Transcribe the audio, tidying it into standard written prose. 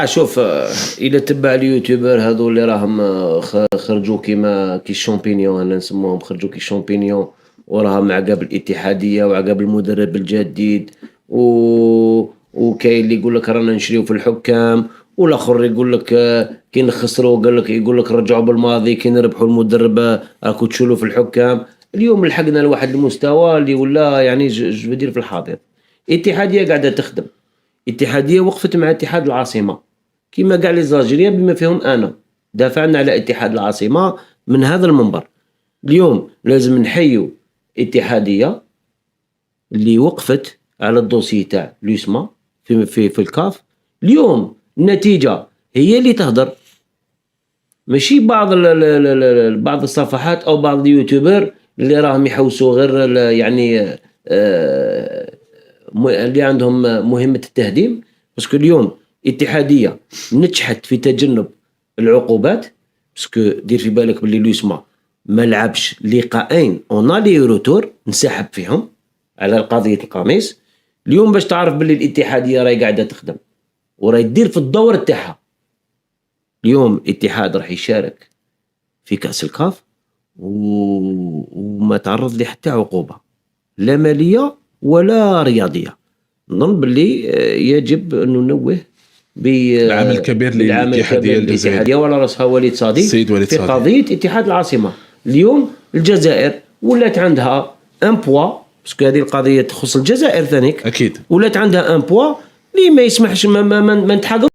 شوف، الى تبع اليوتيوبر هذو اللي راهم خرجوا كيما كي الشامبينيون، انا نسموهم خرجوا كي الشامبينيون، وراهم عقاب الاتحاديه وعقاب المدرب الجديد، وكاين اللي يقول لك رانا نشريو في الحكام، والاخر يقول لك كي نخسروا قال لك يقول لك رجعوا بالماضي، كي نربحوا المدرب راكو تشولوا في الحكام. اليوم لحقنا لواحد المستوى اللي ولا يعني جو بدير في الحاضر. اتحاديه قاعده تخدم، اتحاديه وقفت مع اتحاد العاصمه كيما قاع لي زالجيريا بما فيهم انا دافعنا على اتحاد العاصمه من هذا المنبر. اليوم لازم نحيو اتحاديه اللي وقفت على الدوسي تاع لوسما في الكاف. اليوم النتيجه هي اللي تهدر، ماشي بعض الصفحات او بعض اليوتيوبر اللي راهم يحوسوا غير يعني اللي عندهم مهمة التهديم. باسكو اليوم اتحادية نجحت في تجنب العقوبات، باسكو دير في بالك باللي لوسما ما لعبش لقاءين اونالي روتور انسحب فيهم على قضية القميص. اليوم باش تعرف باللي الاتحادية راهي قاعدة تخدم وراهي تدير في الدور تاعها. اليوم الاتحاد راح يشارك في كأس الكاف وما تعرض لي حتى عقوبة لا مالية ولا رياضية. نظن باللي يجب أن ننوه العمل الكبير للاتحادية وعلى رأسها وليد صادي في قضية اتحاد العاصمة. اليوم الجزائر ولات عندها ان بوا، باسكو هذه القضية تخص الجزائر ثانيك، أكيد ولات عندها ان بوا اللي ما يسمحش ما نتحقق